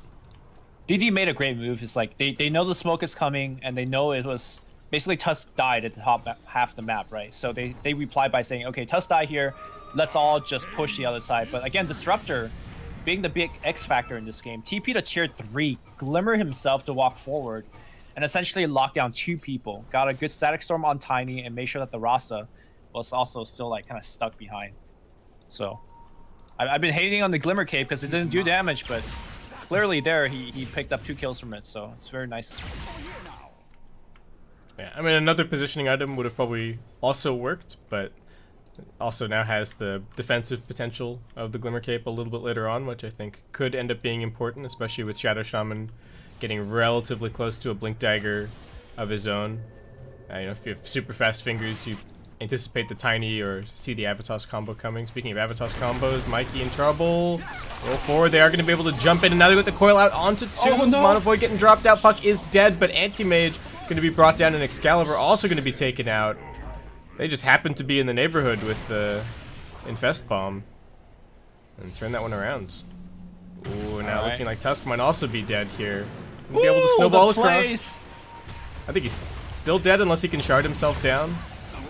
DD made a great move. It's like they know the smoke is coming, and they know it was basically Tusk died at the top half of the map, right? So they reply by saying, okay, Tusk died here. Let's all just push the other side. But again, Disruptor, being the big X factor in this game, TP to tier 3, Glimmer himself to walk forward, and essentially lock down 2 people. Got a good Static Storm on Tiny and made sure that the Rasta was also still like kind of stuck behind. So I've been hating on the Glimmer Cape because it didn't do damage, but clearly there he picked up 2 kills from it, so it's very nice. Yeah, I mean, another positioning item would have probably also worked, but also now has the defensive potential of the Glimmer Cape a little bit later on, which I think could end up being important, especially with Shadow Shaman getting relatively close to a Blink Dagger of his own. You know, if you have super fast fingers, you anticipate the Tiny or see the Avatos combo coming. Speaking of Avatos combos, Mikey in trouble. Roll forward, they are going to be able to jump in, and now they got the coil out onto 2. Oh, no. Monovoid getting dropped out, Puck is dead, but Anti-Mage going to be brought down, and Excalibur also going to be taken out. They just happen to be in the neighborhood with the Infest Bomb. And turn that one around. Ooh, now looking like Tusk might also be dead here. Be able to snowball across. I think he's still dead unless he can shard himself down.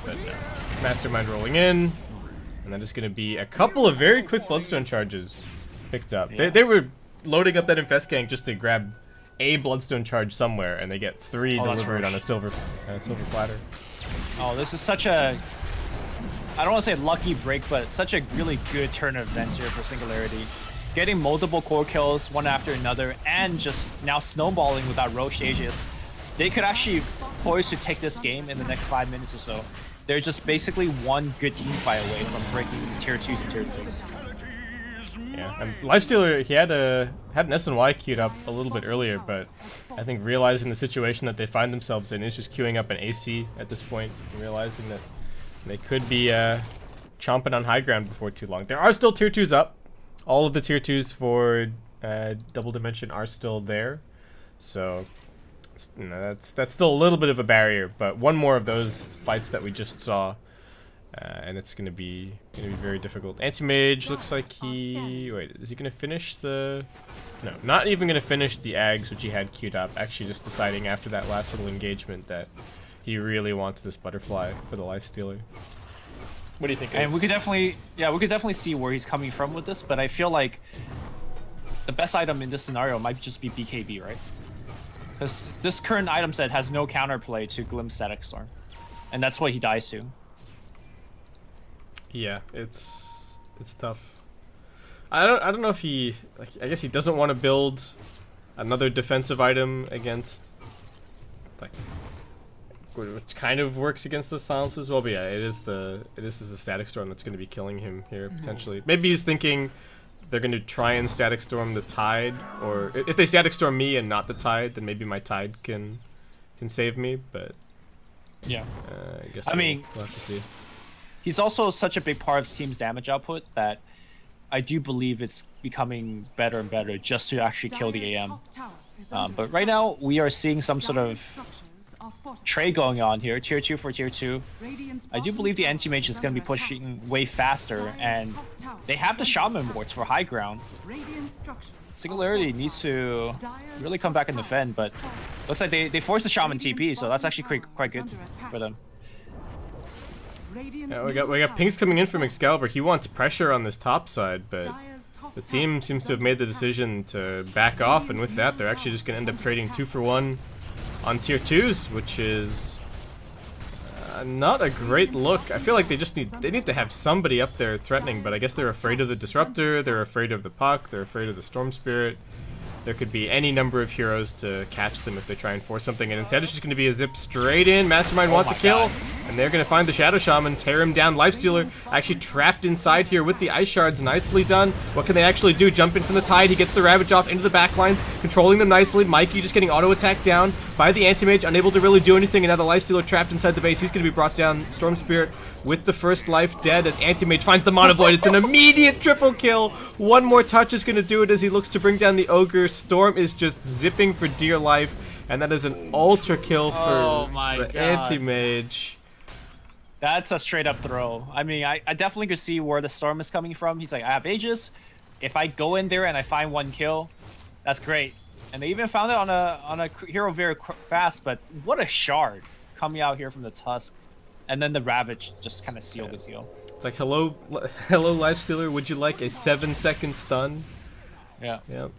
But no. Mastermind rolling in. And that is going to be a couple of very quick Bloodstone charges picked up. Yeah. They were loading up that Infest Gang just to grab a Bloodstone charge somewhere, and they get 3 delivered on a silver platter. Oh, this is such a, I don't want to say lucky break, but such a really good turn of events here for Singularity. Getting multiple core kills, one after another, and just now snowballing without Roche Aegis. They could actually poise to take this game in the next 5 minutes or so. They're just basically one good team fight away from breaking tier 2s and tier 3s. Yeah, and Lifestealer, he had an SNY queued up a little bit earlier, but I think realizing the situation that they find themselves in, is just queuing up an AC at this point, and realizing that they could be chomping on high ground before too long. There are still tier 2s up. All of the tier 2s for Double Dimension are still there, so you know, that's still a little bit of a barrier. But one more of those fights that we just saw, and it's gonna be very difficult. Anti-Mage looks like is he gonna finish the? No, not even gonna finish the Ags, which he had queued up. Actually, just deciding after that last little engagement that he really wants this butterfly for the Lifestealer. What do you think? And we could definitely see where he's coming from with this, but I feel like the best item in this scenario might just be BKB, right? Because this current item set has no counterplay to Glim Static Storm, and that's what he dies to. Yeah, it's tough. I don't know if he, like, I guess he doesn't want to build another defensive item against, like, which kind of works against the silence as well. But yeah, it is the Static Storm that's going to be killing him here potentially. Maybe he's thinking they're going to try and Static Storm the Tide, or if they Static Storm me and not the Tide, then maybe my Tide can save me. But yeah, I guess we'll have to see. He's also such a big part of the team's damage output that I do believe it's becoming better and better just to actually kill the AM. But right now, we are seeing some sort of trade going on here, tier 2 for tier 2. I do believe the anti-mage is going to be pushing way faster, and they have the shaman wards for high ground. Singularity needs to really come back and defend, but looks like they forced the shaman TP, so that's actually quite good for them. Yeah, we got pings coming in from Excalibur. He wants pressure on this top side, but the team seems to have made the decision to back off, and with that, they're actually just going to end up trading 2 for 1 on tier 2s, which is not a great look. I feel like they need to have somebody up there threatening, but I guess they're afraid of the Disruptor, they're afraid of the Puck, they're afraid of the Storm Spirit. There could be any number of heroes to catch them if they try and force something, and instead it's just going to be a zip straight in. Mastermind wants a kill, and they're going to find the Shadow Shaman, tear him down. Lifestealer actually trapped inside here with the Ice Shards. Nicely done. What can they actually do? Jump in from the Tide. He gets the Ravage off into the backlines, controlling them nicely. Mikey just getting auto-attacked down by the Anti-Mage, unable to really do anything, and now the Lifestealer trapped inside the base. He's going to be brought down. Storm Spirit with the first life dead as Anti-Mage finds the Monovoid. It's an immediate triple kill. One more touch is going to do it as he looks to bring down the Ogre. Storm is just zipping for dear life, and that is an ultra kill for the Anti-Mage. That's a straight up throw. I mean, I definitely could see where the Storm is coming from. He's like, I have Aegis. If I go in there and I find one kill, that's great. And they even found it on a hero very fast, but what a shard coming out here from the Tusk. And then the Ravage just kind of sealed the deal. It's like, hello Lifestealer, would you like a 7-second stun? Yeah. Yep.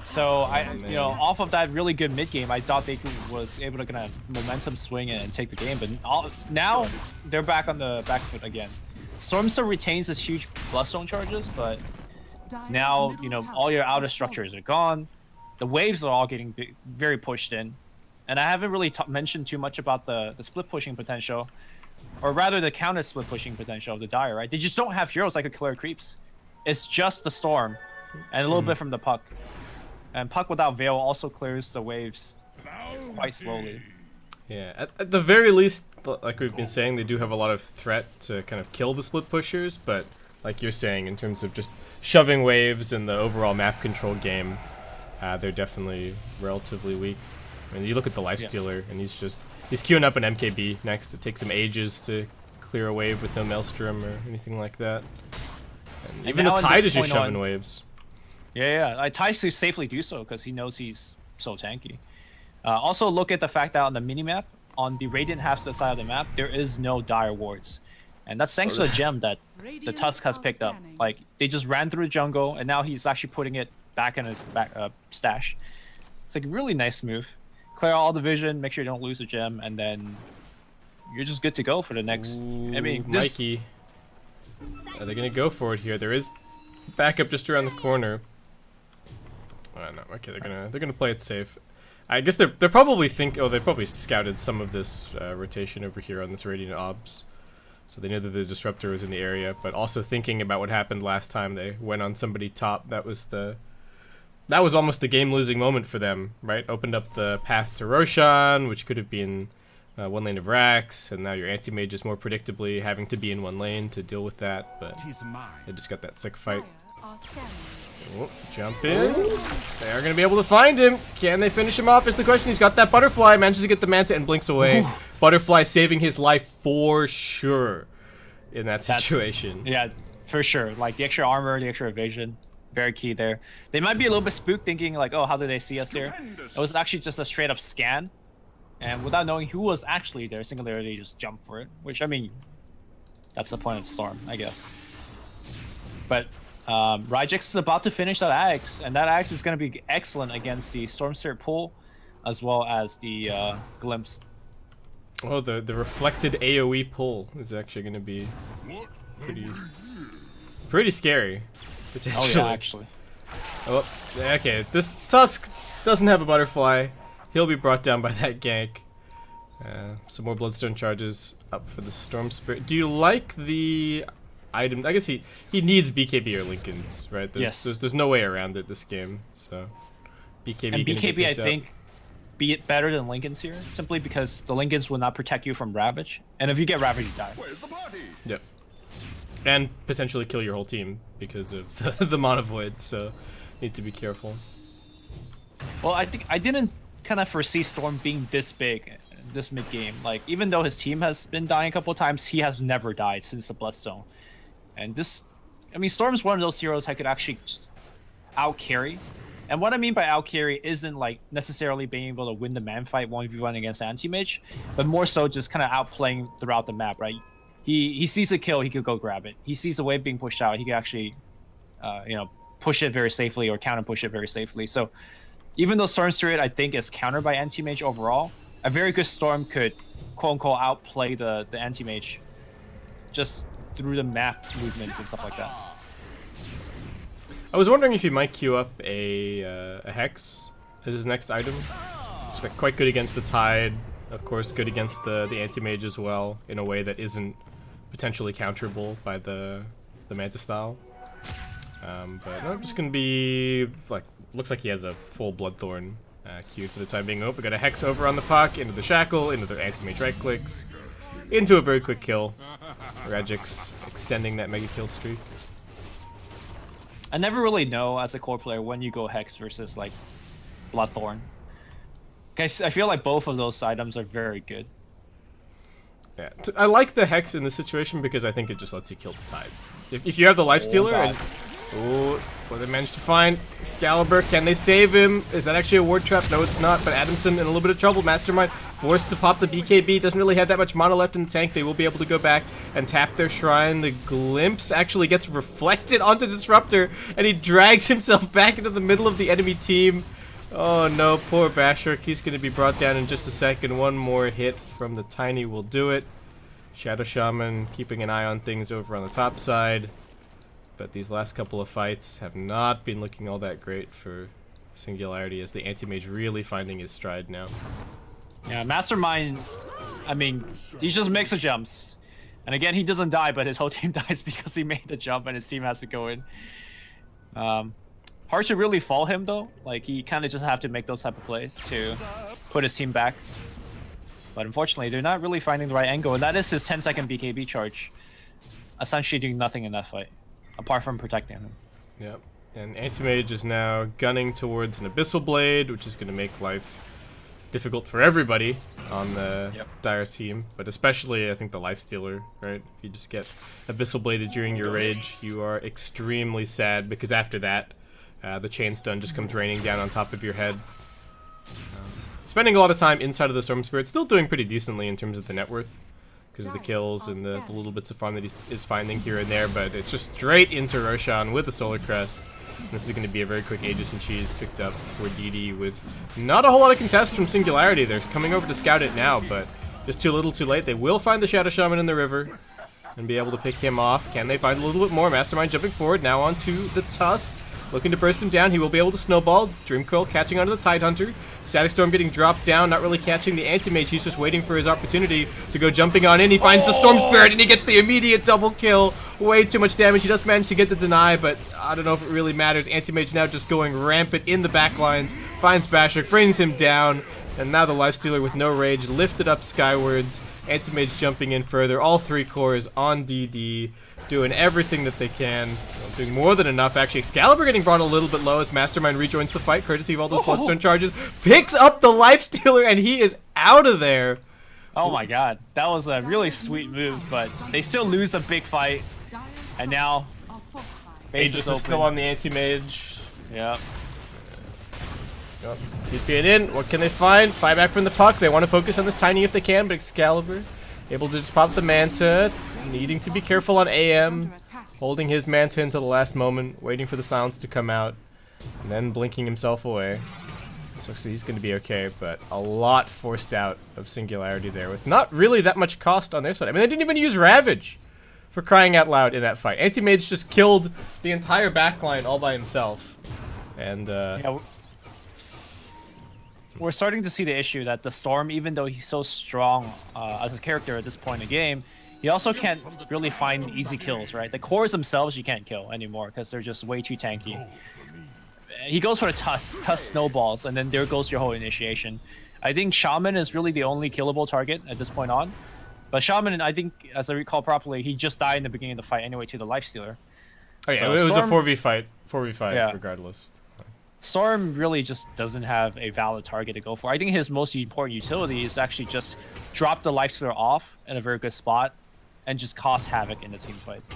So off of that really good mid game, I thought they was able to kind of momentum swing and take the game, but now they're back on the back foot again. Storm still retains this huge Bloodstone charges, but now all your outer structures are gone. The waves are all getting very pushed in. And I haven't really mentioned too much about the split pushing potential, or rather the counter split pushing potential of the Dire, right? They just don't have heroes that could clear creeps. It's just the Storm, and a little bit from the Puck. And Puck without Veil also clears the waves quite slowly. Yeah, at the very least, like we've been saying, they do have a lot of threat to kind of kill the split pushers, but like you're saying, in terms of just shoving waves and the overall map control game, they're definitely relatively weak. I mean, you look at the Lifestealer, and he's queuing up an MKB next. It takes him ages to clear a wave with no Maelstrom or anything like that. And even the Tide is just shoving waves. Yeah. Tide to safely do so because he knows he's so tanky. Also, look at the fact that on the minimap, on the Radiant half side of the map, there is no Dire wards. And that's thanks to a gem that the Tusk has picked up. Like, they just ran through the jungle, and now he's actually putting it back in his stash. It's like a really nice move. Clear all the vision, make sure you don't lose the gem, and then you're just good to go for the next. I mean, Mikey, are they gonna go for it here? There is backup just around the corner. No, okay, they're gonna play it safe. I guess they're probably they probably scouted some of this rotation over here on this Radiant Obs. So they knew that the disruptor was in the area, but also thinking about what happened last time they went on somebody top. That was almost the game-losing moment for them, right? Opened up the path to Roshan, which could have been one lane of Rax, and now your anti-mage is more predictably having to be in one lane to deal with that, but they just got that sick fight. Fire are scanning. Oh, jump in. They are going to be able to find him. Can they finish him off is the question. He's got that butterfly, manages to get the manta and blinks away. Butterfly saving his life for sure in that situation. Yeah, for sure. Like the extra armor, the extra evasion, very key there. They might be a little bit spooked thinking like, oh, how did they see us here? It was actually just a straight up scan. And without knowing who was actually there, Singularity just jumped for it. Which, I mean, that's the point of Storm, I guess. But Rajix is about to finish that axe, and that axe is going to be excellent against the Storm Spirit pull, as well as the Glimpse. Oh, the reflected AoE pull is actually going to be pretty scary, potentially. Oh yeah, actually. Oh, okay. This Tusk doesn't have a butterfly. He'll be brought down by that gank. Some more Bloodstone charges up for the Storm Spirit. Do you like the item? I guess he needs BKB or Lincolns, right? There's no way around it this game. So BKB. And BKB, I think, be it better than Lincolns here, simply because the Lincolns will not protect you from Ravage, and if you get Ravage, you die. Where's the party? Yep. And potentially kill your whole team because of the Mana Void. So need to be careful. Well, I think I didn't kind of foresee Storm being this big this mid game. Like, even though his team has been dying a couple of times, he has never died since the Bloodstone. And this, I mean, Storm's one of those heroes I could actually out carry. And what I mean by out carry isn't like necessarily being able to win the man fight 1v1 against anti-mage, but more so just kind of outplaying throughout the map, right? He sees a kill, he could go grab it. He sees the wave being pushed out, he could actually, push it very safely or counter push it very safely. So even though Storm Spirit, I think, is countered by anti-mage overall, a very good Storm could, quote-unquote, outplay the anti-mage just through the map movements and stuff like that. I was wondering if he might queue up a Hex as his next item. It's quite good against the Tide, of course, good against the anti-mage as well, in a way that isn't potentially counterable by the Manta style. But no, I'm just gonna be like, looks like he has a full Bloodthorn queued for the time being. Oh, we got a Hex over on the Puck, into the Shackle, into the anti-mage right clicks, into a very quick kill. Rajix extending that mega kill streak. I never really know as a core player when you go Hex versus like Bloodthorn. Guys, I feel like both of those items are very good. Yeah, I like the Hex in this situation because I think it just lets you kill the Tide. If you have the Lifestealer and... Oh, well, they managed to find Excalibur. Can they save him? Is that actually a ward trap? No, it's not, but Adamson in a little bit of trouble. Mastermind forced to pop the BKB. Doesn't really have that much mana left in the tank. They will be able to go back and tap their shrine. The Glimpse actually gets reflected onto Disruptor, and he drags himself back into the middle of the enemy team. Oh no, poor Bashirk. He's going to be brought down in just a second. One more hit from the Tiny will do it. Shadow Shaman keeping an eye on things over on the top side. But these last couple of fights have not been looking all that great for Singularity, as the anti-mage really finding his stride now. Yeah, Mastermind, I mean, he just makes the jumps. And again, he doesn't die, but his whole team dies because he made the jump and his team has to go in. Hard to really fall him, though. Like, he kind of just have to make those type of plays to put his team back. But unfortunately, they're not really finding the right angle, and that is his 10-second BKB charge. Essentially doing nothing in that fight, apart from protecting him. Yep. And Anti-Mage is now gunning towards an Abyssal Blade, which is going to make life difficult for everybody on the Dire team, but especially, I think, the Lifestealer, right? If you just get Abyssal Bladed during your rage, you are extremely sad, because after that, the Chain Stun just comes raining down on top of your head. Spending a lot of time inside of the Storm Spirit, still doing pretty decently in terms of the net worth, because of the kills and the little bits of farm that he is finding here and there, but it's just straight into Roshan with the Solar Crest. This is going to be a very quick Aegis and Cheese picked up for DD with not a whole lot of contest from Singularity. They're coming over to scout it now, but just too little too late. They will find the Shadow Shaman in the river and be able to pick him off. Can they find a little bit more? Mastermind jumping forward now onto the Tusk. looking to burst him down. He will be able to snowball. Dreamcoil catching onto the Tidehunter. Static Storm getting dropped down, not really catching the Anti-Mage. He's just waiting for his opportunity to go jumping on in. He finds the Storm Spirit, and he gets the immediate double kill. Way too much damage. He does manage to get the deny, but I don't know if it really matters. Anti-Mage now just going rampant in the back lines. Finds Bashik, brings him down, and now the Lifestealer with no rage lifted up skywards. Anti-Mage jumping in further. All 3 cores on DD, doing everything that they can. Well, doing more than enough, actually. Excalibur getting brought a little bit low as Mastermind rejoins the fight, courtesy of all those Bloodstone charges. Picks up the Lifestealer, and he is out of there. Oh my god, that was a really sweet move, but they still lose a big fight. And now, base Aegis is is still on the Anti-Mage. Yeah. Yep. TP it in. What can they find? Buyback from the puck. They want to focus on this tiny if they can, but Excalibur able to just pop the Manta. Needing to be careful on AM. Holding his Manta until the last moment. Waiting for the silence to come out. And then blinking himself away. So he's going to be okay, but a lot forced out of Singularity there with not really that much cost on their side. I mean, they didn't even use Ravage, for crying out loud, in that fight. Anti-Mage just killed the entire backline all by himself. And, Yeah, we're starting to see the issue that the Storm, even though he's so strong as a character at this point in the game, he also can't really find easy kills, right? The cores themselves you can't kill anymore because they're just way too tanky. He goes for the Tusk snowballs, and then there goes your whole initiation. I think Shaman is really the only killable target at this point on. But Shaman, I think, as I recall properly, he just died in the beginning of the fight anyway to the Lifestealer. oh yeah, So it was Storm- a 4v fight. 4v5 Yeah. regardless. Storm really just doesn't have a valid target to go for. I think his most important utility is actually just drop the Lifestealer off in a very good spot and just cause havoc in the team fights.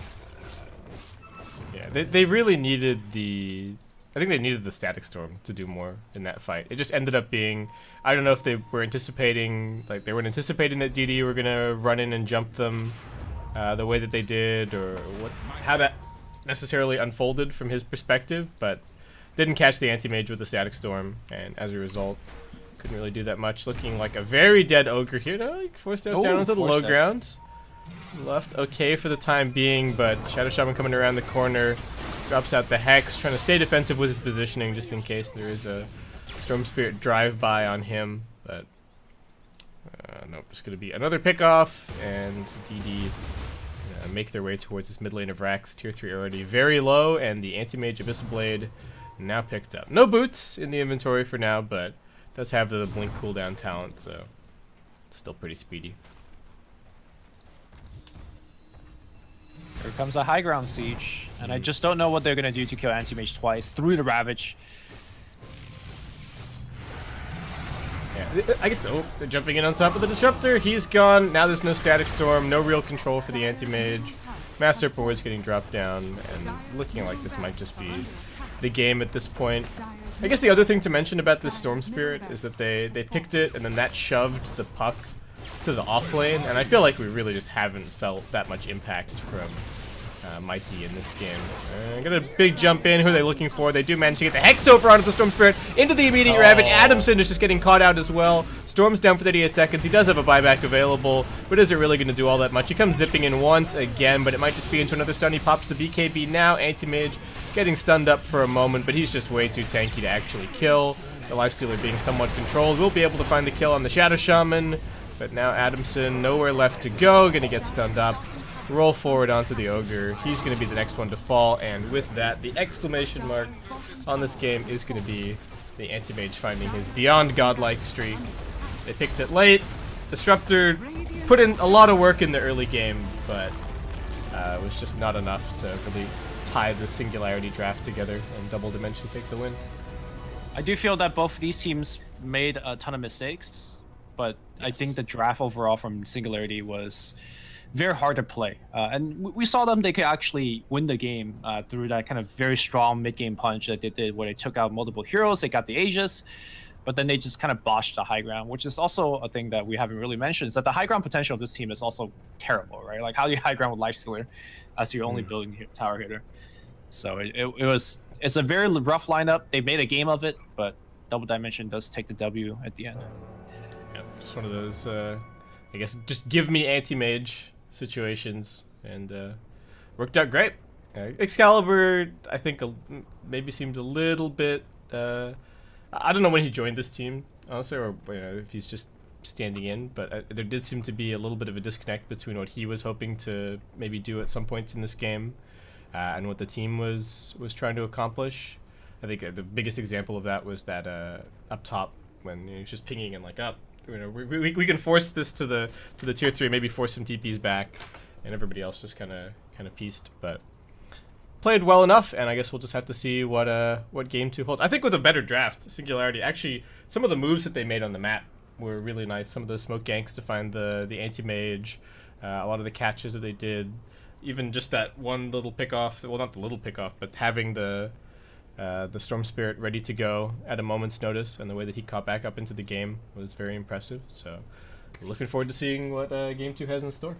Yeah, they really needed the... I think they needed the Static Storm to do more in that fight. It just ended up being... I don't know if they were anticipating... Like, they weren't anticipating that DD were going to run in and jump them the way that they did, or how that necessarily unfolded from his perspective, but didn't catch the Anti-Mage with the Static Storm, and as a result, couldn't really do that much. Looking like a very dead Ogre here. No, forced down onto the low ground. Left okay for the time being, but Shadow Shaman coming around the corner, drops out the Hex, trying to stay defensive with his positioning just in case there is a Storm Spirit drive-by on him, but nope, just going to be another pickoff, and DD make their way towards this mid lane of Rax. Tier 3 already very low, and the Anti-Mage Abyssal Blade now picked up. No boots in the inventory for now, but does have the blink cooldown talent, so still pretty speedy. Here comes a high ground siege, and I just don't know what they're gonna do to kill Anti-Mage twice through the Ravage. Yeah, I guess so. They're jumping in on top of the Disruptor. He's gone. Now there's no Static Storm, no real control for the Anti-Mage. Master Board's getting dropped down, and looking like this might just be the game at this point. I guess the other thing to mention about this Storm Spirit is that they picked it, and then that shoved the puck to the off lane, and I feel like we really just haven't felt that much impact from Mighty in this game. Got a big jump in. Who are they looking for? They do manage to get the Hex over onto the Storm Spirit into the immediate Ravage. Adamson is just getting caught out as well. Storm's down for 38 seconds. He does have a buyback available, but is it really going to do all that much? He comes zipping in once again, but it might just be into another stun. He pops the BKB now. Anti-Mage getting stunned up for a moment, but he's just way too tanky to actually kill. The Lifestealer being somewhat controlled will be able to find the kill on the Shadow Shaman, but now Adamson nowhere left to go. Gonna get stunned up. Roll forward onto the Ogre. He's going to be the next one to fall, and with that, the exclamation mark on this game is going to be the Anti-Mage finding his beyond godlike streak. They picked it late. Disruptor put in a lot of work in the early game, but it was just not enough to really tie the Singularity draft together and Double Dimension take the win. I do feel that both of these teams made a ton of mistakes, but I think the draft overall from Singularity was very hard to play. And we saw them, they could actually win the game through that kind of very strong mid-game punch that they did where they took out multiple heroes, they got the Aegis, but then they just kind of botched the high ground, which is also a thing that we haven't really mentioned, is that the high ground potential of this team is also terrible, right? Like, how do you high ground with Lifestealer as your only building tower hitter? So it's a very rough lineup. They made a game of it, but Double Dimension does take the W at the end. Yeah, just one of those, I guess, just give me Anti-Mage situations, and worked out great. Excalibur, I think, maybe seems a little bit. I don't know when he joined this team, honestly, or if he's just standing in. But there did seem to be a little bit of a disconnect between what he was hoping to maybe do at some points in this game, and what the team was trying to accomplish. I think the biggest example of that was that up top when he was just pinging and like up. We can force this to the tier 3, maybe force some TPs back, and everybody else just kind of pieced. But played well enough, and I guess we'll just have to see what game 2 holds. I think with a better draft, Singularity, actually, some of the moves that they made on the map were really nice. Some of the smoke ganks to find the anti-mage, a lot of the catches that they did, even just that one little pick-off, well, not the little pick-off, but having the Storm Spirit ready to go at a moment's notice, and the way that he caught back up into the game was very impressive. So looking forward to seeing what game 2 has in store.